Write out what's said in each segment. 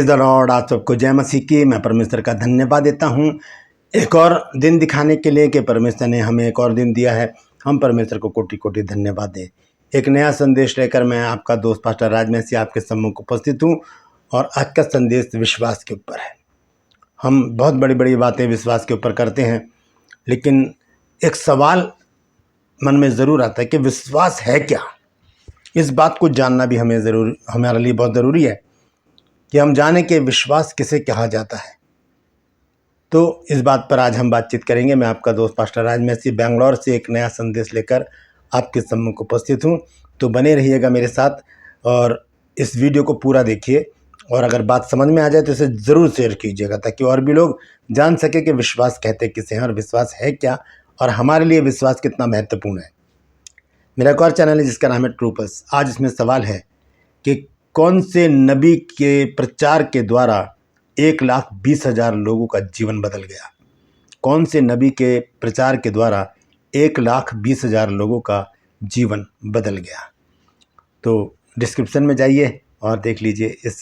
Praise the Lord. आप सबको जय मसीह की। मैं परमेश्वर का धन्यवाद देता हूँ एक और दिन दिखाने के लिए कि परमेश्वर ने हमें एक और दिन दिया है। हम परमेश्वर को कोटि कोटि धन्यवाद दें। एक नया संदेश लेकर मैं आपका दोस्त पास्टर राजमसी आपके सम्मुख उपस्थित हूँ और आज का संदेश विश्वास के ऊपर है। हम बहुत बड़ी बड़ी बातें विश्वास के ऊपर करते हैं, लेकिन एक सवाल मन में ज़रूर आता है कि विश्वास है क्या। इस बात को जानना भी हमारे लिए बहुत ज़रूरी है कि हम जाने कि विश्वास किसे कहा जाता है। तो इस बात पर आज हम बातचीत करेंगे। मैं आपका दोस्त पास्टर राजमसी बेंगलोर से एक नया संदेश लेकर आपके सम्मुख उपस्थित हूँ। तो बने रहिएगा मेरे साथ और इस वीडियो को पूरा देखिए, और अगर बात समझ में आ जाए तो इसे ज़रूर शेयर कीजिएगा ताकि और भी लोग जान सके कि विश्वास कहते किसे हैं और विश्वास है क्या, और हमारे लिए विश्वास कितना महत्वपूर्ण है। मेरा एक और चैनल है जिसका नाम है ट्रूपर्स। आज इसमें सवाल है कि कौन से नबी के प्रचार के द्वारा 1,20,000 लोगों का जीवन बदल गया। कौन से नबी के प्रचार के द्वारा 1,20,000 लोगों का जीवन बदल गया। तो डिस्क्रिप्शन में जाइए और देख लीजिए इस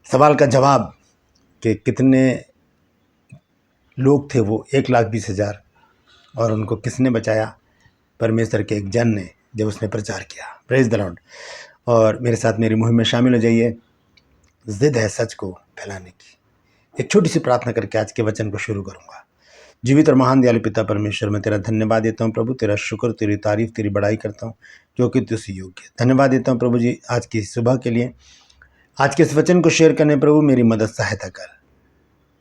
सवाल का जवाब कि कितने लोग थे वो 1,20,000 और उनको किसने बचाया। परमेश्वर के एक जन ने जब उसने प्रचार किया। Praise the Lord. और मेरे साथ मेरी मुहिम में शामिल हो जाइए। जिद है सच को फैलाने की। एक छोटी सी प्रार्थना करके आज के वचन को शुरू करूंगा। जीवित और महान दयालु पिता परमेश्वर, मैं तेरा धन्यवाद देता हूं प्रभु, तेरा शुक्र, तेरी तारीफ, तेरी बड़ाई करता हूं क्योंकि तू उसी योग्य है। धन्यवाद देता हूं प्रभु जी आज की सुबह के लिए। आज के इस वचन को शेयर करने प्रभु मेरी मदद सहायता कर।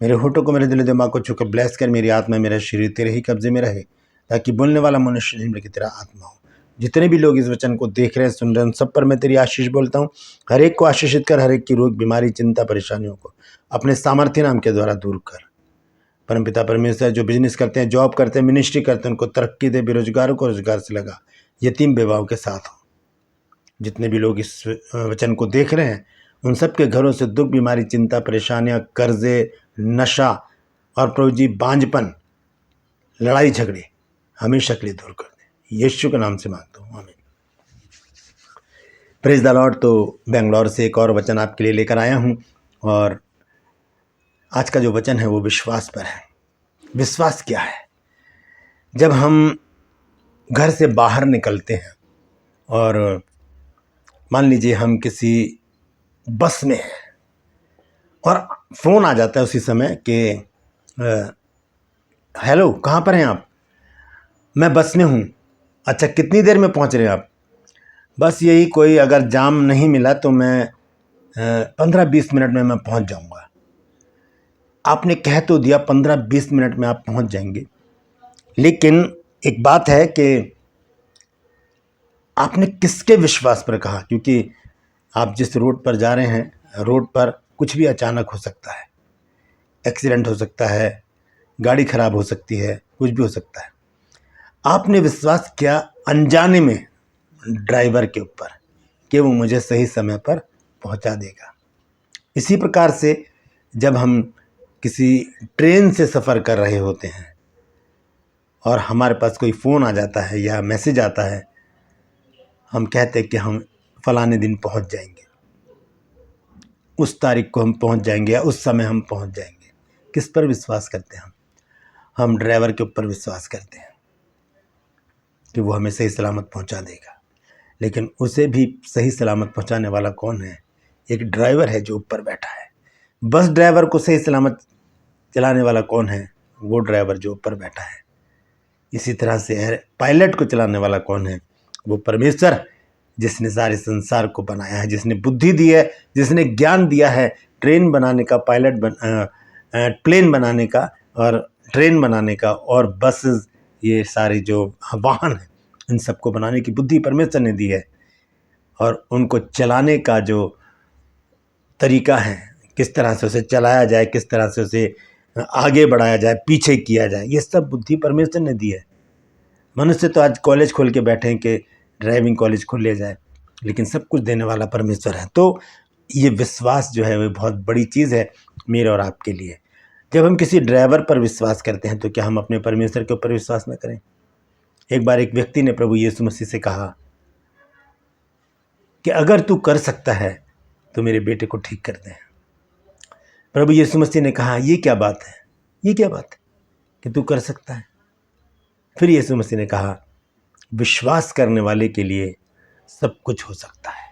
मेरे होठों को, मेरे दिल दिमाग को छूकर ब्लेस कर। मेरी आत्मा, मेरा शरीर तेरे ही कब्जे में रहे ताकि बोलने वाला मनुष्य नहीं बल्कि तेरा आत्मा हो। जितने भी लोग इस वचन को देख रहे हैं, सुन रहे हैं, उन सब पर मैं तेरी आशीष बोलता हूँ। हर एक को आशीषित कर। हर एक की रोग, बीमारी, चिंता, परेशानियों को अपने सामर्थ्य नाम के द्वारा दूर कर। परमपिता परमेश्वर, जो बिजनेस करते हैं, जॉब करते हैं, मिनिस्ट्री करते हैं, उनको तरक्की दे। बेरोजगारों को रोजगार से लगा। यतीम बेवाओं के साथ हो। जितने भी लोग इस वचन को देख रहे हैं उन सब के घरों से दुख, बीमारी, चिंता, परेशानियां, कर्जे, नशा और प्रभु जी बांझपन, लड़ाई झगड़े हमेशा के लिए दूर कर दें। यीशु के नाम से मांगता हूँ, आमीन। Praise the Lord. तो बेंगलोर से एक और वचन आपके लिए लेकर आया हूँ और आज का जो वचन है वो विश्वास पर है। विश्वास क्या है। जब हम घर से बाहर निकलते हैं और मान लीजिए हम किसी बस में हैं और फ़ोन आ जाता है उसी समय कि हेलो, कहाँ पर हैं आप। मैं बस में हूँ। अच्छा, कितनी देर में पहुँच रहे हैं आप। बस यही, कोई अगर जाम नहीं मिला तो मैं 15-20 मिनट में मैं पहुँच जाऊँगा। आपने कह तो दिया 15-20 मिनट में आप पहुँच जाएंगे, लेकिन एक बात है कि आपने किसके विश्वास पर कहा। क्योंकि आप जिस रोड पर जा रहे हैं, रोड पर कुछ भी अचानक हो सकता है। एक्सीडेंट हो सकता है, गाड़ी खराब हो सकती है, कुछ भी हो सकता है। आपने विश्वास किया अनजाने में ड्राइवर के ऊपर कि वो मुझे सही समय पर पहुंचा देगा। इसी प्रकार से जब हम किसी ट्रेन से सफ़र कर रहे होते हैं और हमारे पास कोई फ़ोन आ जाता है या मैसेज आता है, हम कहते हैं कि हम फलाने दिन पहुंच जाएंगे, उस तारीख को हम पहुंच जाएंगे या उस समय हम पहुंच जाएंगे। किस पर विश्वास करते हैं हम ड्राइवर के ऊपर विश्वास करते हैं कि वो हमें सही सलामत पहुंचा देगा। लेकिन उसे भी सही सलामत पहुंचाने वाला कौन है। एक ड्राइवर है जो ऊपर बैठा है। बस ड्राइवर को सही सलामत चलाने वाला कौन है। वो ड्राइवर जो ऊपर बैठा है। इसी तरह से पायलट को चलाने वाला कौन है। वो परमेश्वर, जिसने सारे संसार को बनाया है, जिसने बुद्धि दी है, जिसने ज्ञान दिया है ट्रेन बनाने का, प्लेन बनाने का और ट्रेन बनाने का और बसेस, ये सारे जो वाहन हैं, इन सबको बनाने की बुद्धि परमेश्वर ने दी है। और उनको चलाने का जो तरीका है, किस तरह से उसे चलाया जाए, किस तरह से उसे आगे बढ़ाया जाए, पीछे किया जाए, ये सब बुद्धि परमेश्वर ने दी है। मनुष्य तो आज कॉलेज खोल के बैठे हैं कि ड्राइविंग कॉलेज खोल लिया जाए, लेकिन सब कुछ देने वाला परमेश्वर है। तो ये विश्वास जो है वो बहुत बड़ी चीज़ है मेरे और आपके लिए। जब हम किसी ड्राइवर पर विश्वास करते हैं तो क्या हम अपने परमेश्वर के ऊपर विश्वास न करें। एक बार एक व्यक्ति ने प्रभु यीशु मसीह से कहा कि अगर तू कर सकता है तो मेरे बेटे को ठीक कर दे। प्रभु यीशु मसीह ने कहा, ये क्या बात है, ये क्या बात है कि तू कर सकता है। फिर यीशु मसीह ने कहा, विश्वास करने वाले के लिए सब कुछ हो सकता है।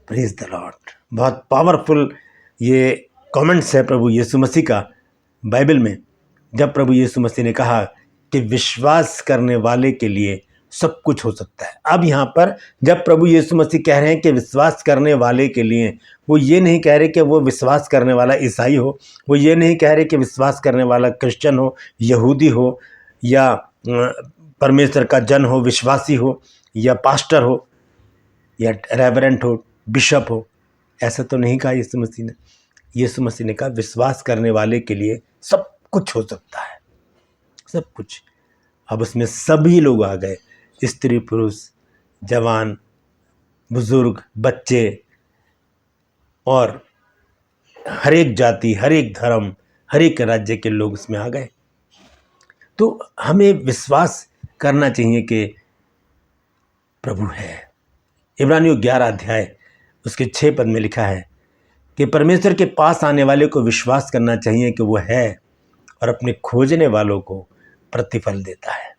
Praise the Lord. बहुत पावरफुल ये कमेंट्स है प्रभु यीशु मसीह का बाइबल में, जब प्रभु यीशु मसीह ने कहा कि विश्वास करने वाले के लिए सब कुछ हो सकता है। अब यहाँ पर जब प्रभु यीशु मसीह कह रहे हैं कि विश्वास करने वाले के लिए, वो ये नहीं कह रहे कि वो विश्वास करने वाला ईसाई हो, वो ये नहीं कह रहे कि विश्वास करने वाला क्रिश्चियन हो, यहूदी हो, या परमेश्वर का जन हो, विश्वासी हो, या पास्टर हो, या रेवरेंट हो, बिशप हो। ऐसा तो नहीं कहा यीशु मसीह ने। यीशु मसीह ने कहा विश्वास करने वाले के लिए सब कुछ हो सकता है, सब कुछ। अब उसमें सभी लोग आ गए, स्त्री पुरुष, जवान, बुजुर्ग, बच्चे, और हर एक जाति, हर एक धर्म, हर एक राज्य के लोग इसमें आ गए। तो हमें विश्वास करना चाहिए कि प्रभु है। इब्रानियों 11 अध्याय उसके 6 पद में लिखा है कि परमेश्वर के पास आने वाले को विश्वास करना चाहिए कि वो है और अपने खोजने वालों को प्रतिफल देता है।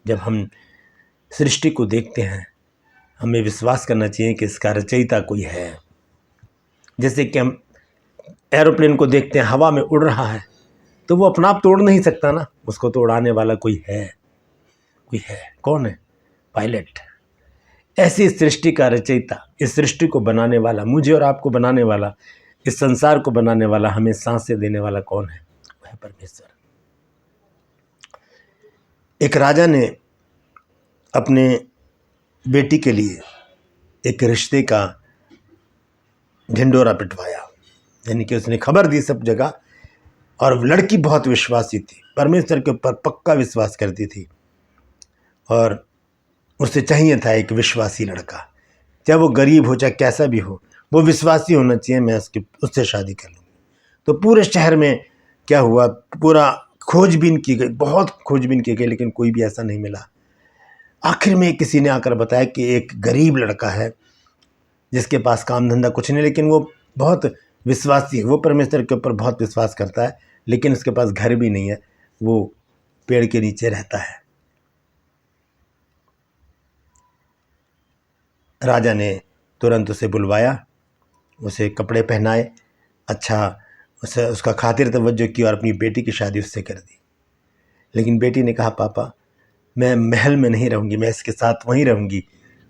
जब हम सृष्टि को देखते हैं, हमें विश्वास करना चाहिए कि इसका रचयिता कोई है। जैसे कि हम एरोप्लेन को देखते हैं, हवा में उड़ रहा है, तो वो अपना आप तोड़ नहीं सकता ना, उसको तो उड़ाने वाला कोई है, कोई है। कौन है? पायलट। ऐसी सृष्टि का रचयिता, इस सृष्टि को बनाने वाला, मुझे और आपको बनाने वाला, इस संसार को बनाने वाला, हमें सांसें देने वाला कौन है? वह है परमेश्वर। एक राजा ने अपने बेटी के लिए एक रिश्ते का ढिंडोरा पिटवाया, यानी कि उसने खबर दी सब जगह, और लड़की बहुत विश्वासी थी, परमेश्वर के ऊपर पक्का विश्वास करती थी, और उसे चाहिए था एक विश्वासी लड़का, चाहे वो गरीब हो चाहे कैसा भी हो, वो विश्वासी होना चाहिए, मैं उससे शादी कर लूँगी। तो पूरे शहर में क्या हुआ, पूरा खोजबीन की गई, बहुत खोजबीन की गई, लेकिन कोई भी ऐसा नहीं मिला। आखिर में किसी ने आकर बताया कि एक गरीब लड़का है जिसके पास काम धंधा कुछ नहीं, लेकिन वो बहुत विश्वासी है, वो परमेश्वर के ऊपर बहुत विश्वास करता है, लेकिन उसके पास घर भी नहीं है, वो पेड़ के नीचे रहता है। राजा ने तुरंत उसे बुलवाया, उसे कपड़े पहनाए, अच्छा उसे उसका खातिर तवज्जो की और अपनी बेटी की शादी उससे कर दी। लेकिन बेटी ने कहा, पापा मैं महल में नहीं रहूँगी, मैं इसके साथ वहीं रहूँगी,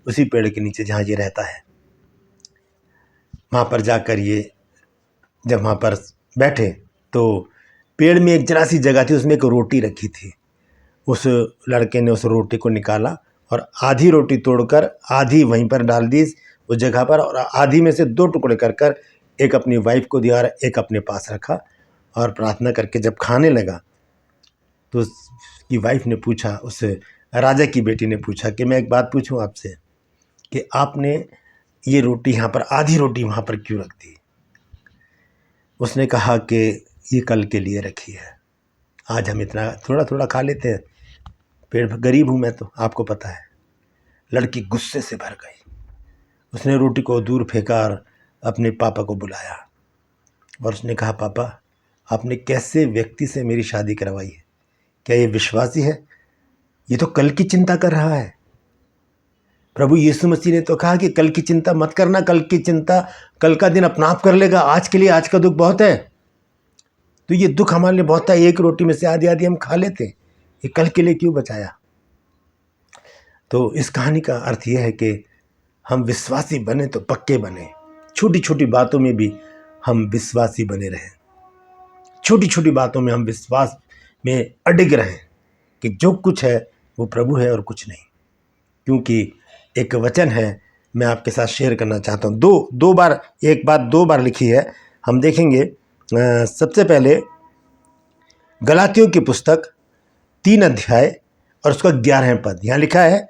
उसी पेड़ के नीचे जहाँ ये रहता है। वहाँ पर जाकर ये जब वहाँ पर बैठे तो पेड़ में एक जरा सी जगह थी, उसमें एक रोटी रखी थी। उस लड़के ने उस रोटी को निकाला और आधी रोटी तोड़कर आधी वहीं पर डाल दी उस जगह पर, और आधी में से 2 टुकड़े कर कर एक अपनी वाइफ को दिया और एक अपने पास रखा, और प्रार्थना करके जब खाने लगा तो उसकी वाइफ ने पूछा, उस राजा की बेटी ने पूछा कि मैं एक बात पूछूं आपसे कि आपने ये रोटी यहाँ पर, आधी रोटी वहाँ पर क्यों रख दी? उसने कहा कि ये कल के लिए रखी है, आज हम इतना थोड़ा थोड़ा खा लेते हैं, पेट गरीब हूँ मैं तो, आपको पता है। लड़की गुस्से से भर गई, उसने रोटी को दूर फेंका और अपने पापा को बुलाया, और उसने कहा, पापा आपने कैसे व्यक्ति से मेरी शादी करवाई है? क्या ये विश्वासी है? ये तो कल की चिंता कर रहा है। प्रभु यीशु मसीह ने तो कहा कि कल की चिंता मत करना, कल की चिंता कल का दिन अपना आप कर लेगा, आज के लिए आज का दुख बहुत है। तो ये दुख हमारे लिए बहुत है, एक रोटी में से आधी आधी हम खा लेते, ये कल के लिए क्यों बचाया? तो इस कहानी का अर्थ यह है कि हम विश्वासी बने तो पक्के बने, छोटी छोटी बातों में भी हम विश्वासी बने रहें, छोटी छोटी बातों में हम विश्वास में अडिग रहें कि जो कुछ है वो प्रभु है और कुछ नहीं। क्योंकि एक वचन है, मैं आपके साथ शेयर करना चाहता हूँ, दो बार, एक बात 2 बार लिखी है। हम देखेंगे सबसे पहले गलातियों की पुस्तक 3 अध्याय और उसका 11वां पद। यहाँ लिखा है,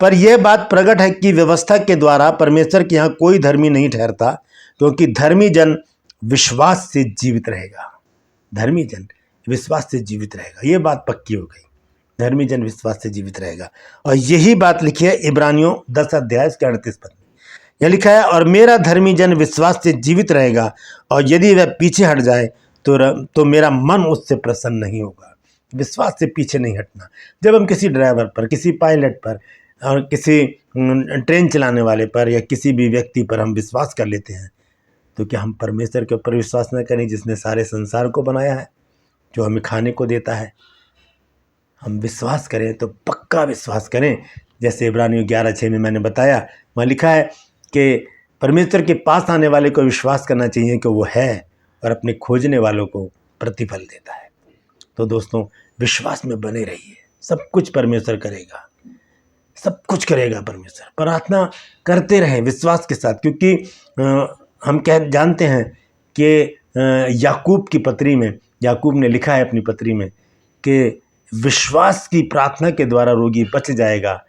पर यह बात प्रकट है कि व्यवस्था के द्वारा परमेश्वर के यहाँ कोई धर्मी नहीं ठहरता, क्योंकि धर्मी जन विश्वास से जीवित रहेगा। धर्मी जन विश्वास से जीवित रहेगा, ये बात पक्की हो गई, धर्मी जन विश्वास से जीवित रहेगा। और यही बात लिखी है इब्रानियों 10 अध्याय के 38 पद में यह लिखा है, और मेरा धर्मी जन विश्वास से जीवित रहेगा, और यदि वह पीछे हट जाए तो मेरा मन उससे प्रसन्न नहीं होगा। विश्वास से पीछे नहीं हटना। जब हम किसी ड्राइवर पर, किसी पायलट पर, और किसी ट्रेन चलाने वाले पर, या किसी भी व्यक्ति पर हम विश्वास कर लेते हैं, तो क्या हम परमेश्वर के ऊपर विश्वास न करें, जिसने सारे संसार को बनाया है, जो हमें खाने को देता है? हम विश्वास करें तो पक्का विश्वास करें। जैसे इब्रानियों 11:6 में मैंने बताया, वहाँ लिखा है कि परमेश्वर के पास आने वाले को विश्वास करना चाहिए कि वो है, और अपने खोजने वालों को प्रतिफल देता है। तो दोस्तों, विश्वास में बने रहिए। सब कुछ परमेश्वर करेगा, सब कुछ करेगा परमेश्वर। प्रार्थना करते रहें विश्वास के साथ, क्योंकि हम जानते हैं कि याकूब की पत्री में याकूब ने लिखा है अपनी पत्री में कि विश्वास की प्रार्थना के द्वारा रोगी बच जाएगा,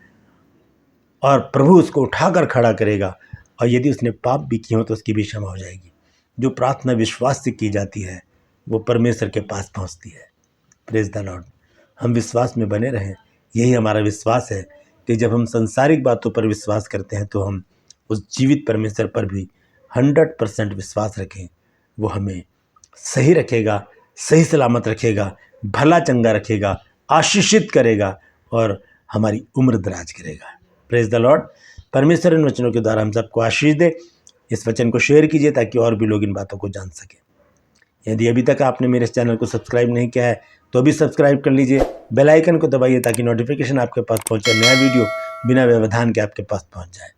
और प्रभु उसको उठाकर खड़ा करेगा, और यदि उसने पाप भी किए हो तो उसकी भी क्षमा हो जाएगी। जो प्रार्थना विश्वास से की जाती है वो परमेश्वर के पास पहुंचती है। Praise the Lord. हम विश्वास में बने रहें। यही हमारा विश्वास है कि जब हम संसारिक बातों पर विश्वास करते हैं तो हम उस जीवित परमेश्वर पर भी 100% विश्वास रखें। वो हमें सही रखेगा, सही सलामत रखेगा, भला चंगा रखेगा, आशीषित करेगा, और हमारी उम्र दराज करेगा। Praise the Lord. परमेश्वर इन वचनों के द्वारा हम सबको आशीष दे। इस वचन को शेयर कीजिए ताकि और भी लोग इन बातों को जान सकें। यदि अभी तक आपने मेरे इस चैनल को सब्सक्राइब नहीं किया है तो अभी सब्सक्राइब कर लीजिए, बेल आइकन को दबाइए ताकि नोटिफिकेशन आपके पास पहुंचे, नया वीडियो बिना व्यवधान के आपके पास पहुंच जाए।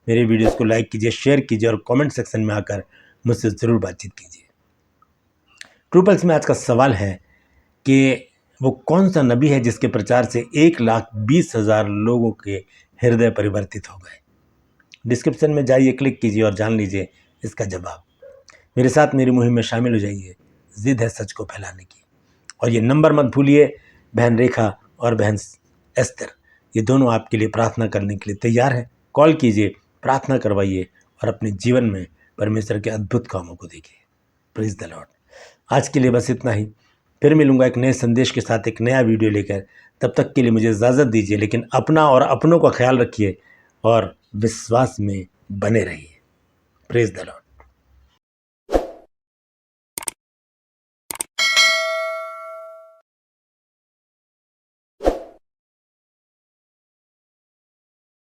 मेरे वीडियोस को लाइक कीजिए, शेयर कीजिए, और कमेंट सेक्शन में आकर मुझसे ज़रूर बातचीत कीजिए। ट्रू पल्स में आज का सवाल है कि वो कौन सा नबी है जिसके प्रचार से 1,20,000 लोगों के हृदय परिवर्तित हो गए? डिस्क्रिप्शन में जाइए, क्लिक कीजिए और जान लीजिए इसका जवाब। मेरे साथ मेरी मुहिम में शामिल हो जाइए। जिद है सच को फैलाने की। और ये नंबर मत भूलिए, बहन रेखा और बहन एस्तर, ये दोनों आपके लिए प्रार्थना करने के लिए तैयार हैं। कॉल कीजिए, प्रार्थना करवाइए, और अपने जीवन में परमेश्वर के अद्भुत कामों को देखिए। Praise the Lord. आज के लिए बस इतना ही। फिर मिलूंगा एक नए संदेश के साथ, एक नया वीडियो लेकर। तब तक के लिए मुझे इजाज़त दीजिए, लेकिन अपना और अपनों का ख्याल रखिए और विश्वास में बने रहिए। Praise the Lord.